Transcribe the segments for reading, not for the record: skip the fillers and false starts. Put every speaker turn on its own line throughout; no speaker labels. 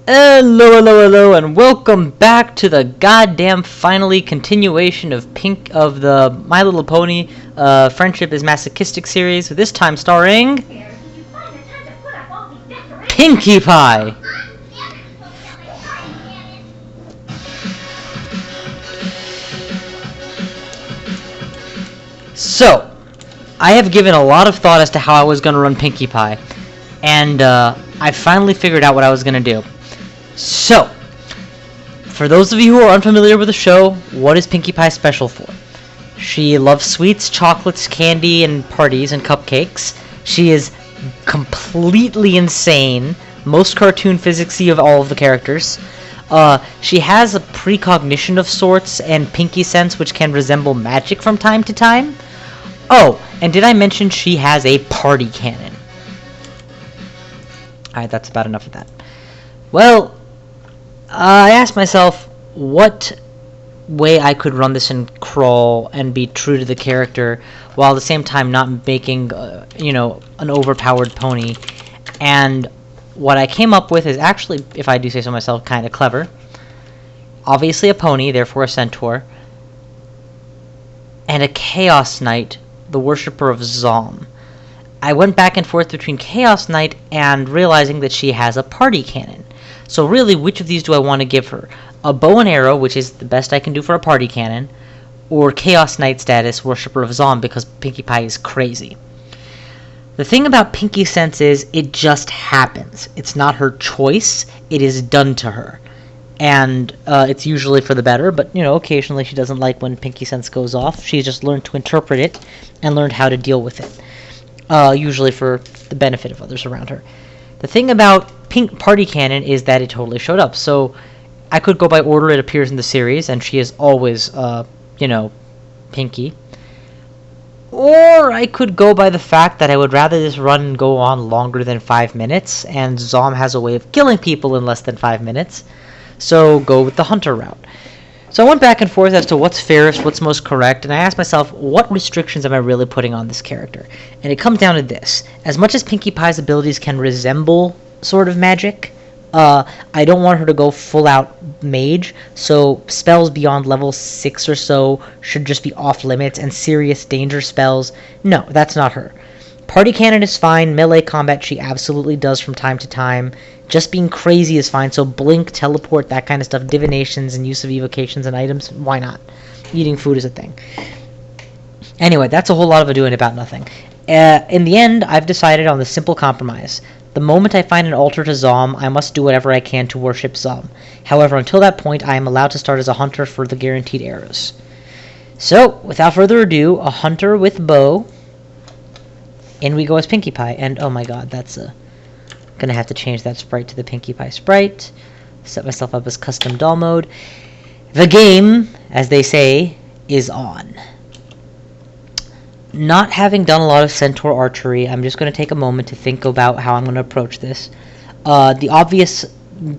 Hello, and welcome back to the goddamn finally continuation of the My Little Pony Friendship is Masochistic series, this time starring Pinkie Pie. So, I have given a lot of thought as to how I was going to run Pinkie Pie, and I finally figured out what I was going to do. So, for those of you who are unfamiliar with the show, what is Pinkie Pie special for? She loves sweets, chocolates, candy, and parties and cupcakes. She is completely insane, most cartoon physicsy of all of the characters. She has a precognition of sorts and pinky sense which can resemble magic from time to time. Oh, and did I mention she has a party cannon? Alright, that's about enough of that. Well, I asked myself what way I could run this and crawl and be true to the character while at the same time not making, an overpowered pony. And what I came up with is actually, if I do say so myself, kind of clever. Obviously a pony, therefore a centaur. And a Chaos Knight, the worshipper of Zom. I went back and forth between Chaos Knight and realizing that she has a party cannon. So really, which of these do I want to give her? A bow and arrow, which is the best I can do for a party cannon, or Chaos Knight status, worshipper of Zom, because Pinkie Pie is crazy. The thing about Pinkie Sense is, it just happens. It's not her choice, it is done to her. And it's usually for the better, but, occasionally she doesn't like when Pinkie Sense goes off. She's just learned to interpret it and learned how to deal with it. Usually for the benefit of others around her. The thing about Pink Party Cannon is that it totally showed up. So I could go by order it appears in the series, and she is always, Pinkie. Or I could go by the fact that I would rather this run go on longer than 5 minutes, and Zom has a way of killing people in less than 5 minutes. So go with the Hunter route. So I went back and forth as to what's fairest, what's most correct, and I asked myself, what restrictions am I really putting on this character? And it comes down to this. As much as Pinkie Pie's abilities can resemble sort of magic, I don't want her to go full-out mage, so spells beyond level 6 or so should just be off-limits, and serious danger spells, no, that's not her. Party Cannon is fine, melee combat she absolutely does from time to time, just being crazy is fine, so blink, teleport, that kind of stuff, divinations and use of evocations and items, why not? Eating food is a thing. Anyway, that's a whole lot of ado and about nothing. In the end, I've decided on the simple compromise. The moment I find an altar to Zom, I must do whatever I can to worship Zom. However, until that point, I am allowed to start as a hunter for the guaranteed arrows. So, without further ado, a hunter with bow. In we go as Pinkie Pie, and oh my god, that's gonna have to change that sprite to the Pinkie Pie sprite. Set myself up as custom doll mode. The game, as they say, is on. Not having done a lot of centaur archery, I'm just going to take a moment to think about how I'm going to approach this. The obvious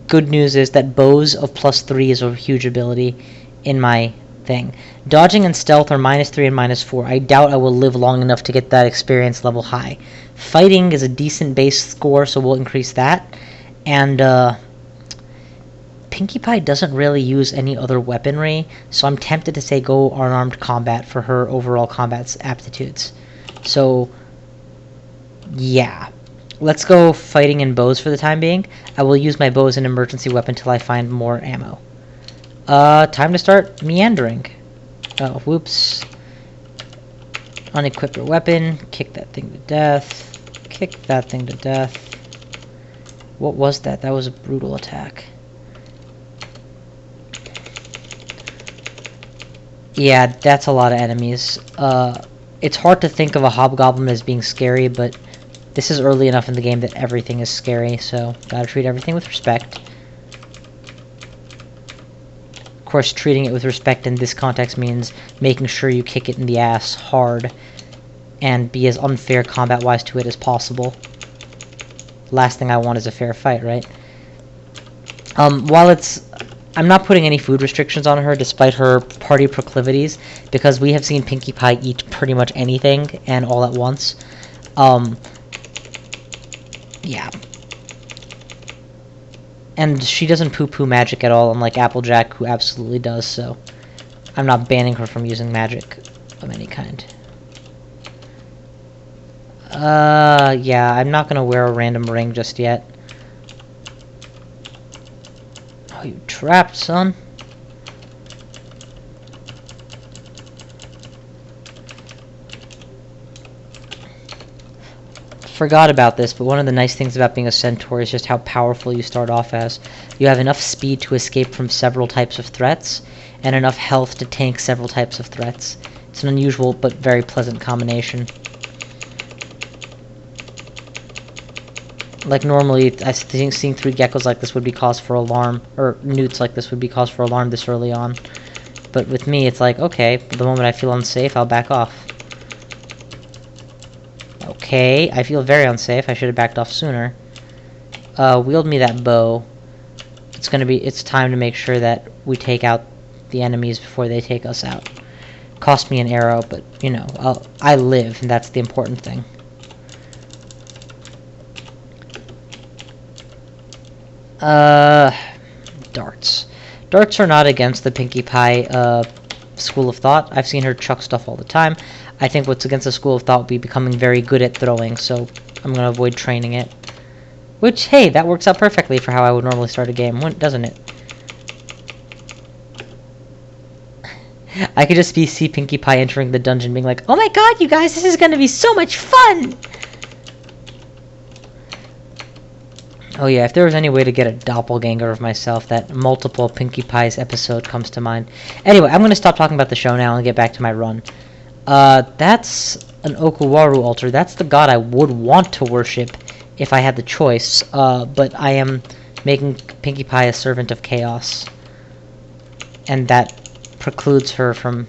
good news is that bows of +3 is a huge ability in my thing. Dodging and stealth are -3 and -4. I doubt I will live long enough to get that experience level high. Fighting is a decent base score, so we'll increase that. And Pinkie Pie doesn't really use any other weaponry, so I'm tempted to say go unarmed combat for her overall combat aptitudes. So, yeah. Let's go fighting and bows for the time being. I will use my bow as an emergency weapon till I find more ammo. Time to start meandering. Oh, whoops. Unequip your weapon. Kick that thing to death. Kick that thing to death. What was that? That was a brutal attack. Yeah, that's a lot of enemies. It's hard to think of a hobgoblin as being scary, but this is early enough in the game that everything is scary, so gotta treat everything with respect. Of course, treating it with respect in this context means making sure you kick it in the ass hard and be as unfair combat-wise to it as possible. Last thing I want is a fair fight, right? I'm not putting any food restrictions on her, despite her party proclivities, because we have seen Pinkie Pie eat pretty much anything, and all at once. Yeah. And she doesn't poo-poo magic at all, unlike Applejack, who absolutely does, so I'm not banning her from using magic of any kind. Yeah, I'm not gonna wear a random ring just yet. Oh, you trapped, son. Forgot about this, but one of the nice things about being a centaur is just how powerful you start off as. You have enough speed to escape from several types of threats, and enough health to tank several types of threats. It's an unusual but very pleasant combination. Like normally, I think seeing 3 geckos like this would be cause for alarm, or newts like this would be cause for alarm this early on. But with me, it's like, okay, the moment I feel unsafe, I'll back off. Okay, I feel very unsafe. I should have backed off sooner. Wield me that bow. It's time to make sure that we take out the enemies before they take us out. Cost me an arrow, but, you know, I live, and that's the important thing. Darts. Darts are not against the Pinkie Pie, school of thought. I've seen her chuck stuff all the time. I think what's against the school of thought would be becoming very good at throwing, so I'm going to avoid training it. Which, hey, that works out perfectly for how I would normally start a game, doesn't it? I could just see Pinkie Pie entering the dungeon being like, oh my god, you guys, this is going to be so much fun! Oh yeah, if there was any way to get a doppelganger of myself, that multiple Pinkie Pies episode comes to mind. Anyway, I'm going to stop talking about the show now and get back to my run. That's an Okuwaru altar. That's the god I would want to worship if I had the choice, but I am making Pinkie Pie a servant of chaos. And that precludes her from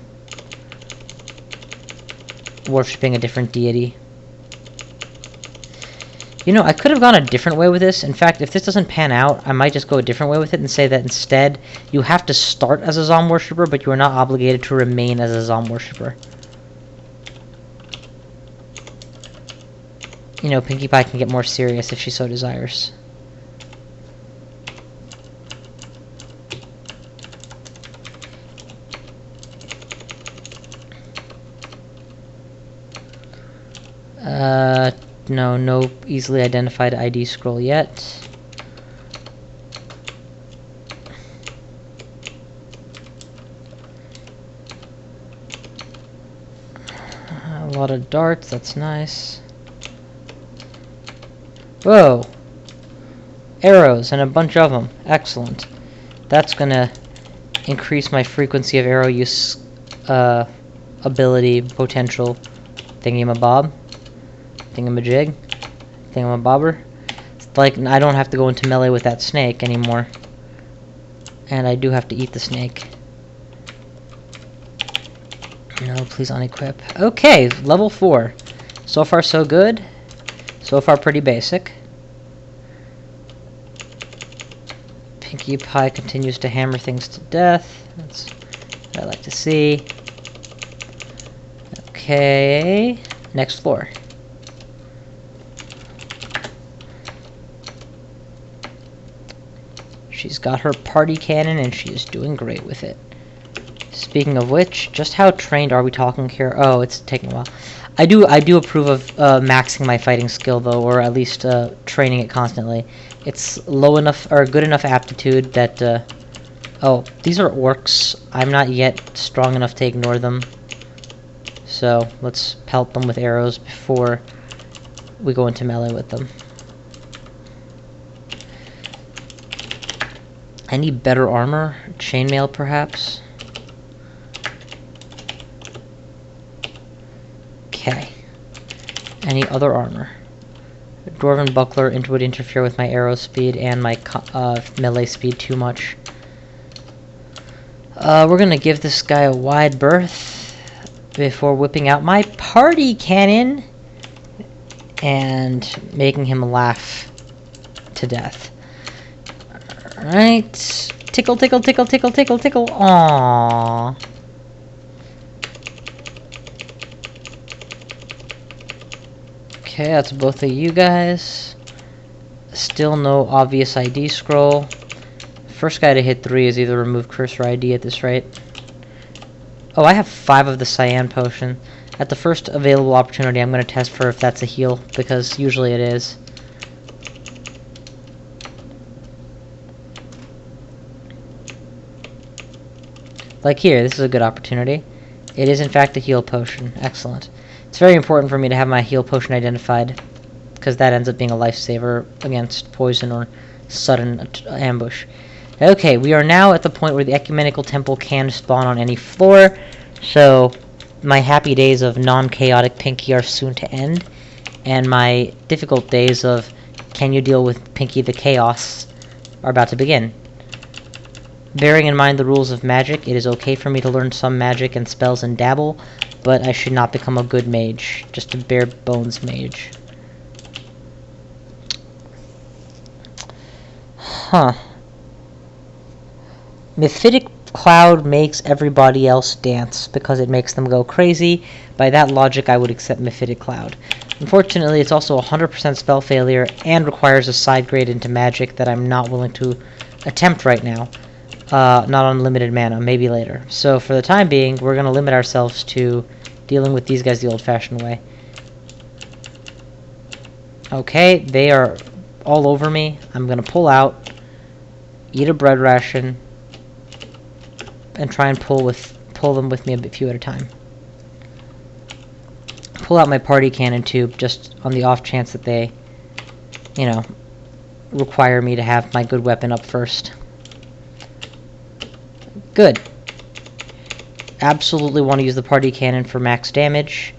worshipping a different deity. You know, I could have gone a different way with this. In fact, if this doesn't pan out, I might just go a different way with it and say that instead, you have to start as a Zom worshipper, but you are not obligated to remain as a Zom worshipper. You know, Pinkie Pie can get more serious if she so desires. No easily identified ID scroll yet. A lot of darts, that's nice. Whoa! Arrows, and a bunch of them. Excellent. That's gonna increase my frequency of arrow use, ability, potential, thingamabob. Thingamajig. Thingamabobber. It's like I don't have to go into melee with that snake anymore. And I do have to eat the snake. No, please unequip. Okay, level 4. So far so good. So far pretty basic. Pinkie Pie continues to hammer things to death. That's what I like to see. Okay, next floor. She's got her party cannon and she is doing great with it. Speaking of which, just how trained are we talking here? Oh, it's taking a while. I do approve of maxing my fighting skill though, or at least training it constantly. It's low enough or good enough aptitude that oh, these are orcs. I'm not yet strong enough to ignore them. So, let's pelt them with arrows before we go into melee with them. I need better armor. Chainmail, perhaps. Okay. Any other armor? Dwarven buckler would interfere with my arrow speed and my melee speed too much. We're gonna give this guy a wide berth before whipping out my party cannon and making him laugh to death. Alright. Tickle, tickle, tickle, tickle, tickle, tickle. Aww. Okay, that's both of you guys. Still no obvious ID scroll. First guy to hit 3 is either remove cursor ID at this rate. Oh, I have 5 of the cyan potion. At the first available opportunity, I'm going to test for if that's a heal, because usually it is. Like here, this is a good opportunity. It is in fact a heal potion. Excellent. It's very important for me to have my heal potion identified, because that ends up being a lifesaver against poison or sudden ambush. Okay, we are now at the point where the ecumenical temple can spawn on any floor, so my happy days of non-chaotic Pinkie are soon to end, and my difficult days of can you deal with Pinkie the Chaos are about to begin. Bearing in mind the rules of magic, it is okay for me to learn some magic and spells and dabble, but I should not become a good mage, just a bare bones mage. Huh. Mephitic Cloud makes everybody else dance because it makes them go crazy. By that logic, I would accept Mephitic Cloud. Unfortunately, it's also 100% spell failure and requires a side grade into magic that I'm not willing to attempt right now. Not on limited mana, maybe later. So for the time being, we're going to limit ourselves to dealing with these guys the old-fashioned way. Okay, they are all over me. I'm going to pull out, eat a bread ration, and try and pull them with me a few at a time. Pull out my party cannon tube just on the off chance that they, you know, require me to have my good weapon up first. Good. Absolutely want to use the party cannon for max damage.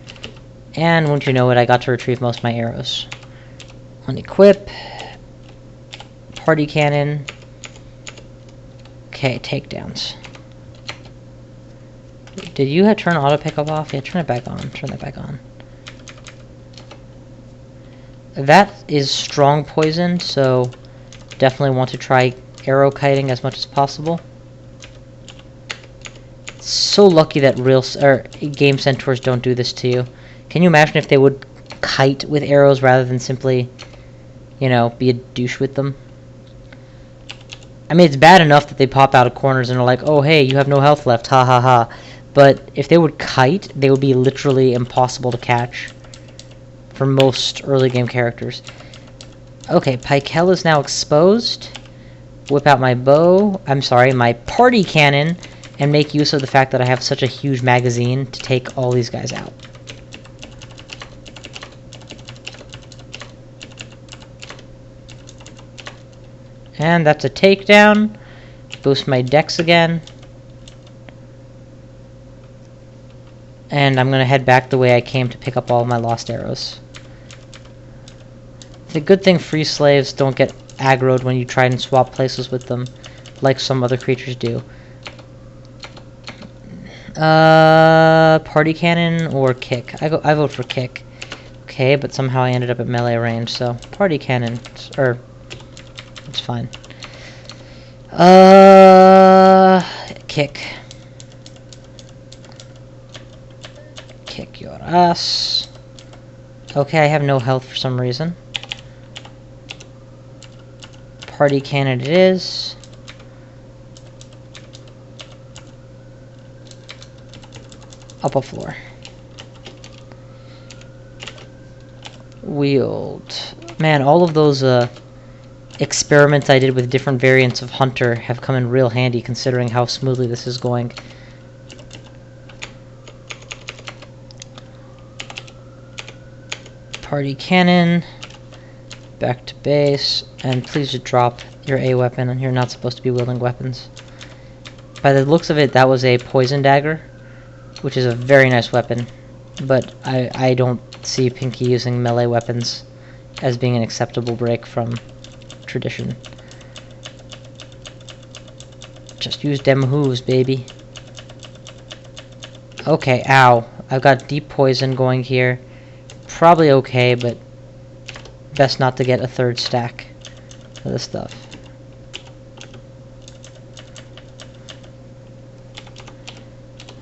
And wouldn't you know it, I got to retrieve most of my arrows. Unequip. Party cannon. Okay, takedowns. Did you turn auto pickup off? Yeah, turn it back on. Turn that back on. That is strong poison, so definitely want to try arrow kiting as much as possible. So lucky that game centaurs don't do this to you. Can you imagine if they would kite with arrows rather than simply, you know, be a douche with them? I mean, it's bad enough that they pop out of corners and are like, oh hey, you have no health left, ha ha ha. But if they would kite, they would be literally impossible to catch for most early game characters. Okay, Pykel is now exposed. Whip out my bow, my party cannon, and make use of the fact that I have such a huge magazine to take all these guys out. And that's a takedown. Boost my dex again. And I'm going to head back the way I came to pick up all of my lost arrows. It's a good thing free slaves don't get aggroed when you try and swap places with them, like some other creatures do. Party cannon or kick? I vote for kick. Okay, but somehow I ended up at melee range, so party cannon, or it's fine. Kick. Kick your ass. Okay, I have no health for some reason. Party cannon it is. Up a floor. Wield. Man, all of those experiments I did with different variants of Hunter have come in real handy considering how smoothly this is going. Party cannon. Back to base. And please just drop your A weapon, and you're not supposed to be wielding weapons. By the looks of it, that was a poison dagger, which is a very nice weapon, but I don't see Pinkie using melee weapons as being an acceptable break from tradition. Just use dem hooves, baby. Okay, ow. I've got deep poison going here. Probably okay, but best not to get a third stack of this stuff.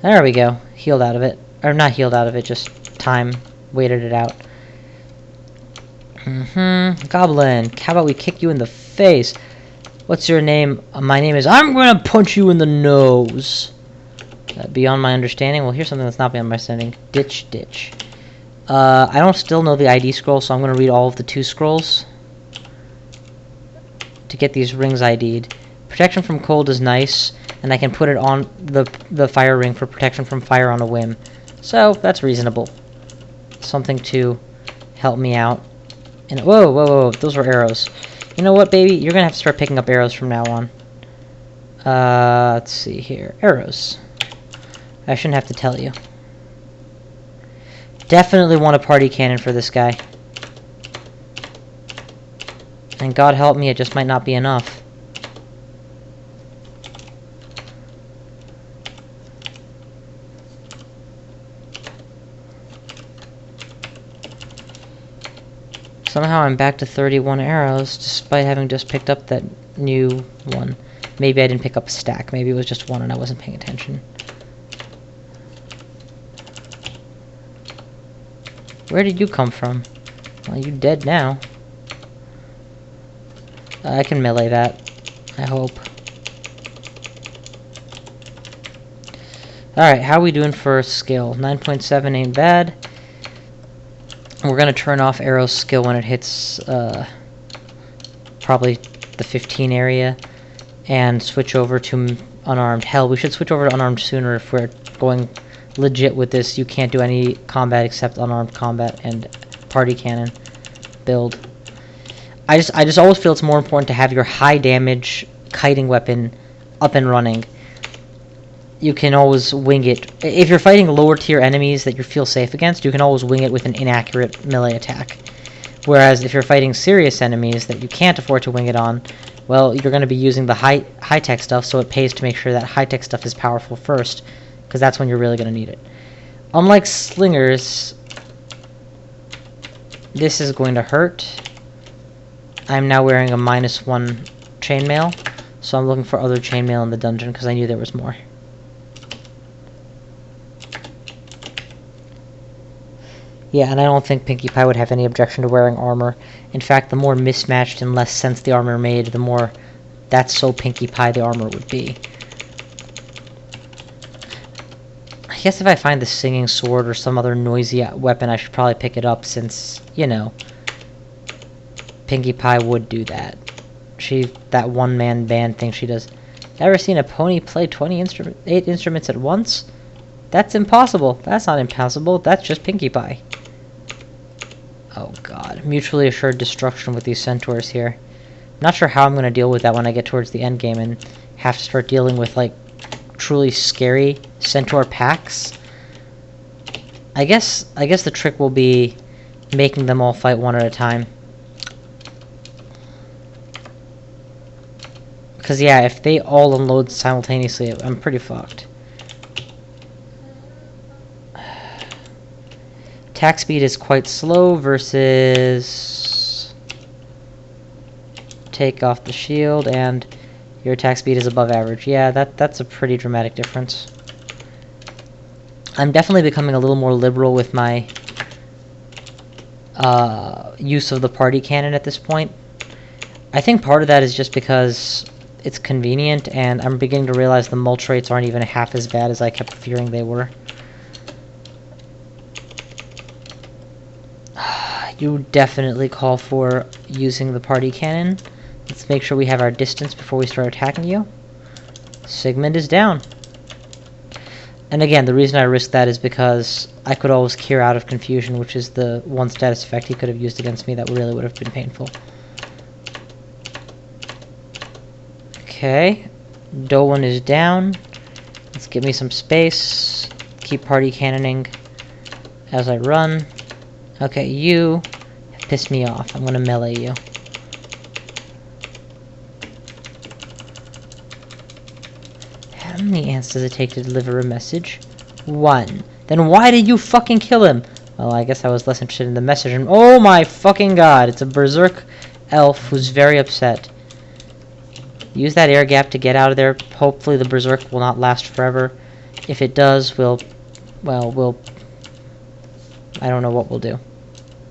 There we go. Healed out of it. Or not healed out of it, just time. Waited it out. Goblin, how about we kick you in the face? What's your name? My name is... I'm gonna punch you in the nose. Beyond my understanding? Well, here's something that's not beyond my understanding. Ditch, ditch. I don't still know the ID scroll, so I'm gonna read all of the 2 scrolls to get these rings ID'd. Protection from cold is nice, and I can put it on the fire ring for protection from fire on a whim. So, that's reasonable. Something to help me out. And whoa, whoa, whoa, those were arrows. You know what, baby? You're gonna have to start picking up arrows from now on. Let's see here. Arrows. I shouldn't have to tell you. Definitely want a party cannon for this guy. And God help me, it just might not be enough. Somehow I'm back to 31 arrows, despite having just picked up that new one. Maybe I didn't pick up a stack. Maybe it was just one and I wasn't paying attention. Where did you come from? Well, you're dead now. I can melee that. I hope. Alright, how are we doing for skill? 9.7 ain't bad. We're gonna turn off arrow skill when it hits probably the 15 area and switch over to unarmed. Hell, we should switch over to unarmed sooner if we're going legit with this. You can't do any combat except unarmed combat and party cannon build. I just always feel it's more important to have your high damage kiting weapon up and running. You can always wing it. If you're fighting lower tier enemies that you feel safe against, you can always wing it with an inaccurate melee attack. Whereas if you're fighting serious enemies that you can't afford to wing it on, well, you're going to be using the high-tech stuff, so it pays to make sure that high-tech stuff is powerful first, because that's when you're really going to need it. Unlike slingers, this is going to hurt. I'm now wearing a -1 chainmail, so I'm looking for other chainmail in the dungeon, because I knew there was more. Yeah, and I don't think Pinkie Pie would have any objection to wearing armor. In fact, the more mismatched and less sense the armor made, the more that's so Pinkie Pie the armor would be. I guess if I find the singing sword or some other noisy weapon, I should probably pick it up since, you know, Pinkie Pie would do that. That one-man band thing she does. Ever seen a pony play 8 instruments at once? That's impossible. That's not impossible. That's just Pinkie Pie. Oh god. Mutually assured destruction with these centaurs here. I'm not sure how I'm going to deal with that when I get towards the end game and have to start dealing with, like, truly scary centaur packs. I guess the trick will be making them all fight one at a time. Because, yeah, if they all unload simultaneously, I'm pretty fucked. Attack speed is quite slow versus take off the shield, and your attack speed is above average. Yeah, that's a pretty dramatic difference. I'm definitely becoming a little more liberal with my use of the party cannon at this point. I think part of that is just because it's convenient, and I'm beginning to realize the mulch rates aren't even half as bad as I kept fearing they were. You definitely call for using the party cannon. Let's make sure we have our distance before we start attacking you. Sigmund is down. And again, the reason I risk that is because I could always cure out of confusion, which is the one status effect he could have used against me that really would have been painful. Okay. Dolan is down. Let's give me some space. Keep party cannoning as I run. Okay, you piss me off. I'm gonna melee you. How many ants does it take to deliver a message? 1. Then why did you fucking kill him? Well, I guess I was less interested in the message. And oh my fucking god, it's a berserk elf who's very upset. Use that air gap to get out of there. Hopefully the berserk will not last forever. If it does, we'll I don't know what we'll do,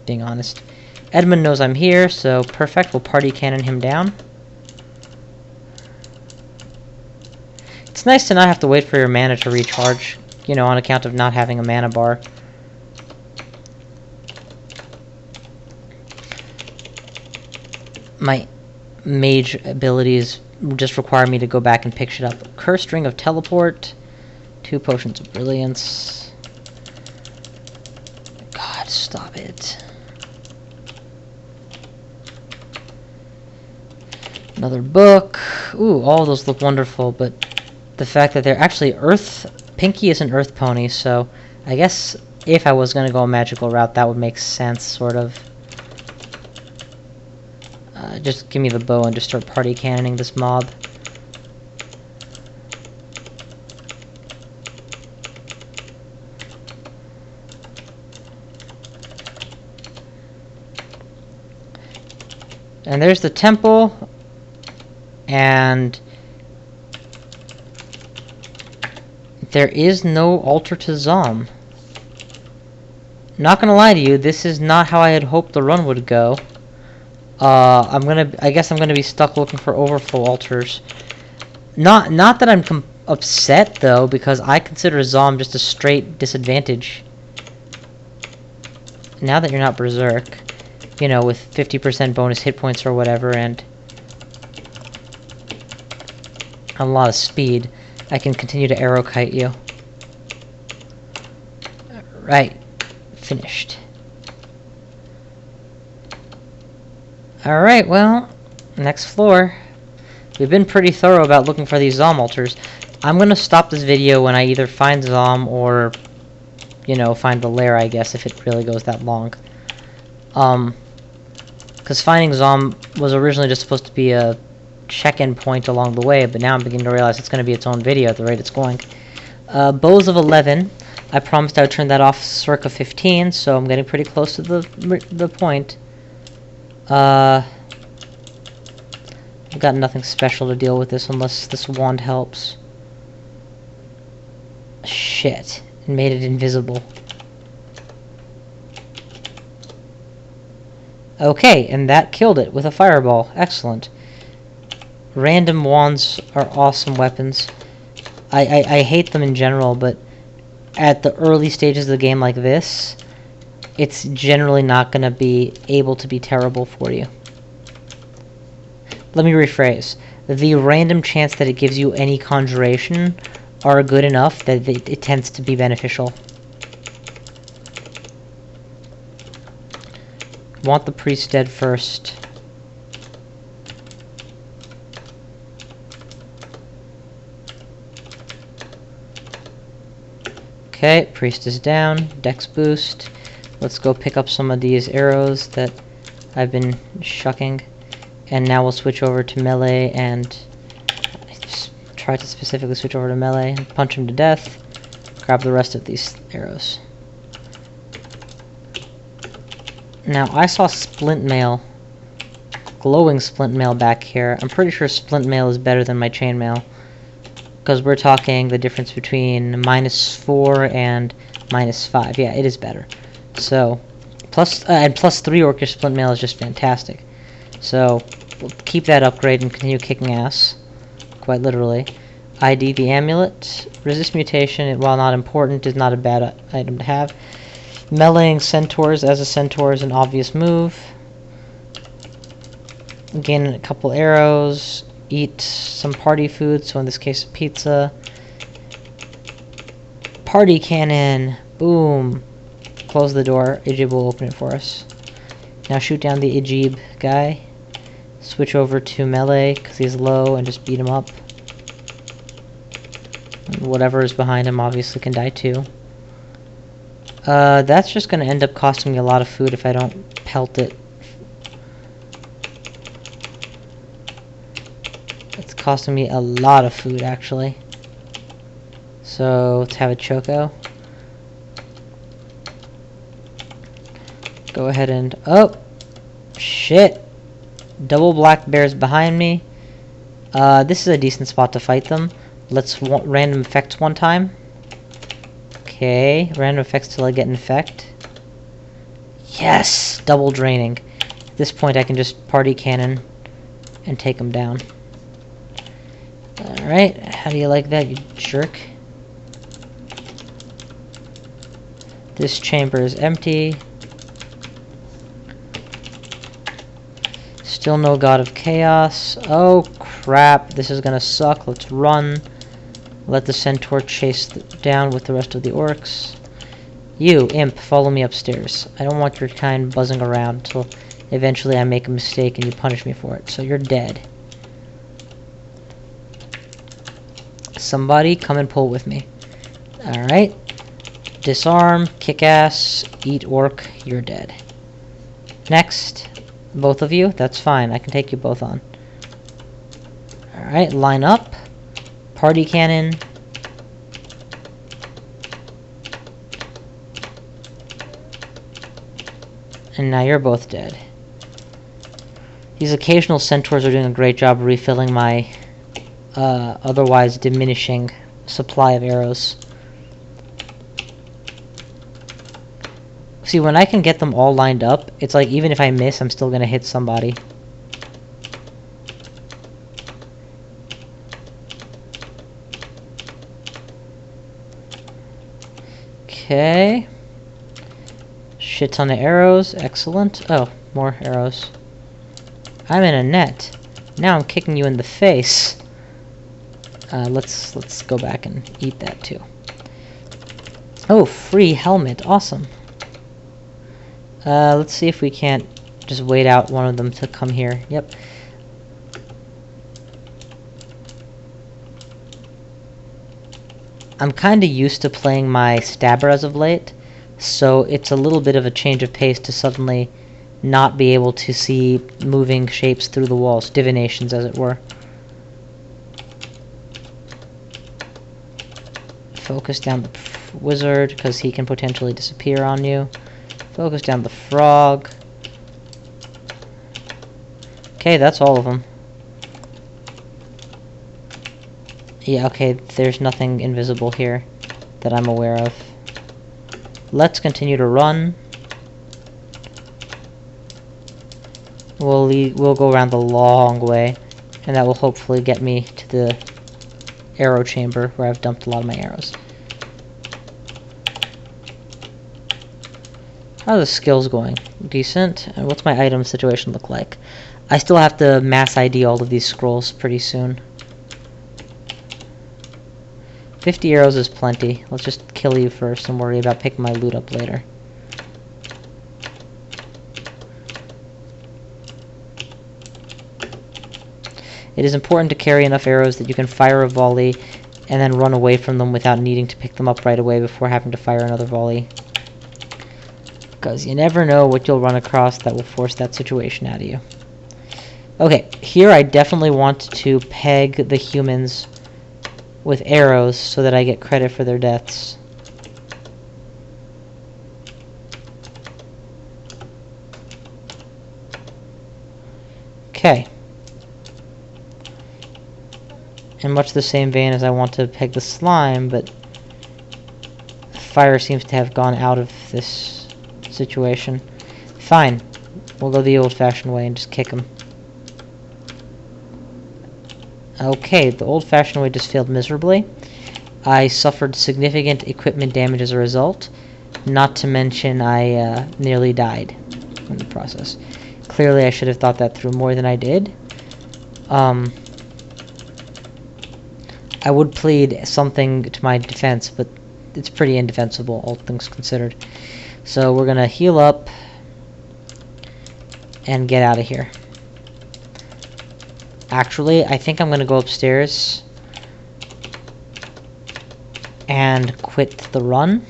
being honest. Edmund knows I'm here, so perfect. We'll party cannon him down. It's nice to not have to wait for your mana to recharge, you know, on account of not having a mana bar. My mage abilities just require me to go back and pick shit up. Cursed Ring of Teleport, 2 Potions of Brilliance. God, stop it. Another book. Ooh, all those look wonderful, but the fact that they're actually Earth... Pinkie is an Earth pony, so I guess if I was going to go a magical route, that would make sense, sort of. Just give me the bow and just start party cannoning this mob. And there's the temple. And there is no altar to Zom. Not gonna lie to you, this is not how I had hoped the run would go. I guess I'm gonna be stuck looking for overflow altars. Not that I'm upset though, because I consider Zom just a straight disadvantage. Now that you're not Berserk, you know, with 50% bonus hit points or whatever, and a lot of speed, I can continue to arrow kite you. Right, finished. Alright, well, next floor. We've been pretty thorough about looking for these Zom altars. I'm gonna stop this video when I either find Zom or, you know, find the lair, I guess, if it really goes that long. Because finding Zom was originally just supposed to be a check-in point along the way, but now I'm beginning to realize it's going to be its own video at the rate it's going. Bows of 11. I promised I would turn that off circa 15, so I'm getting pretty close to the point. I've got nothing special to deal with this unless this wand helps. Shit. It made it invisible. Okay, and that killed it with a fireball. Excellent. Random wands are awesome weapons. I hate them in general, but at the early stages of the game like this, it's generally not going to be able to be terrible for you. Let me rephrase. The random chance that it gives you any conjuration are good enough that it tends to be beneficial. Want the priest dead first. Okay, priest is down. Dex boost. Let's go pick up some of these arrows that I've been shucking. And now we'll switch over to melee and try to specifically switch over to melee. Punch him to death. Grab the rest of these arrows. Now, I saw splint mail. Glowing splint mail back here. I'm pretty sure splint mail is better than my chain mail. Because we're talking the difference between -4 and -5. Yeah, it is better. So, and +3 orcish splint mail is just fantastic. So, we'll keep that upgrade and continue kicking ass. Quite literally. ID the amulet. Resist mutation, while not important, is not a bad item to have. Meleeing centaurs as a centaur is an obvious move. Gain a couple arrows. Eat some party food, so in this case pizza. Party cannon! Boom! Close the door. Ijib will open it for us. Now shoot down the Ijib guy. Switch over to melee, because he's low, and just beat him up. And whatever is behind him obviously can die too. That's just going to end up costing me a lot of food if I don't pelt it. It's costing me a lot of food, actually. So, let's have a choco. Go ahead and... Oh! Shit! Double black bears behind me. This is a decent spot to fight them. Let's random effects one time. Okay, random effects till I get an effect. Yes! Double draining. At this point I can just party cannon and take them down. Alright, how do you like that, you jerk? This chamber is empty. Still no God of Chaos. Oh crap, this is gonna suck. Let's run. Let the centaur chase down with the rest of the orcs. You, imp, follow me upstairs. I don't want your kind buzzing around until eventually I make a mistake and you punish me for it. So you're dead. Somebody come and pull with me. Alright. Disarm, kick ass, eat orc, you're dead. Next. Both of you? That's fine. I can take you both on. Alright, line up. Party cannon. And now you're both dead. These occasional centaurs are doing a great job refilling my otherwise diminishing supply of arrows. See, when I can get them all lined up, it's like even if I miss, I'm still gonna hit somebody. Okay. Shit ton of arrows. Excellent. Oh, more arrows. I'm in a net. Now I'm kicking you in the face. Let's go back and eat that too. Oh, free helmet. Awesome. Let's see if we can't just wait out one of them to come here. Yep. I'm kinda used to playing my stabber as of late, so it's a little bit of a change of pace to suddenly not be able to see moving shapes through the walls, divinations as it were. Focus down the wizard, because he can potentially disappear on you. Focus down the frog. Okay, that's all of them. Yeah, okay, there's nothing invisible here that I'm aware of. Let's continue to run. We'll go around the long way, and that will hopefully get me to the arrow chamber where I've dumped a lot of my arrows. How are the skills going? Decent. And what's my item situation look like? I still have to mass ID all of these scrolls pretty soon. 50 arrows is plenty. Let's just kill you first and worry about picking my loot up later. It is important to carry enough arrows that you can fire a volley and then run away from them without needing to pick them up right away before having to fire another volley. Because you never know what you'll run across that will force that situation out of you. Okay, here I definitely want to peg the humans with arrows so that I get credit for their deaths. Okay. In much the same vein as I want to peg the slime, but fire seems to have gone out of this situation. Fine. We'll go the old-fashioned way and just kick him. Okay, the old-fashioned way just failed miserably. I suffered significant equipment damage as a result. Not to mention I nearly died in the process. Clearly I should have thought that through more than I did. I would plead something to my defense, but it's pretty indefensible, all things considered. So we're gonna heal up and get out of here. Actually, I think I'm gonna go upstairs and quit the run.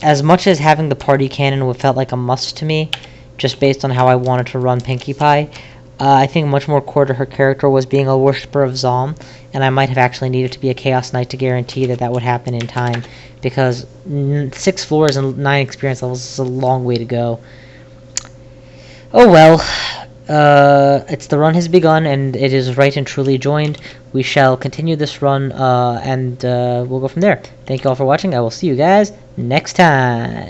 As much as having the party cannon felt like a must to me, just based on how I wanted to run Pinkie Pie, I think much more core to her character was being a worshipper of Zom, and I might have actually needed to be a Chaos Knight to guarantee that that would happen in time, because 6 floors and 9 experience levels is a long way to go. Oh well, the run has begun, and it is right and truly joined. We shall continue this run, and we'll go from there. Thank you all for watching. I will see you guys next time.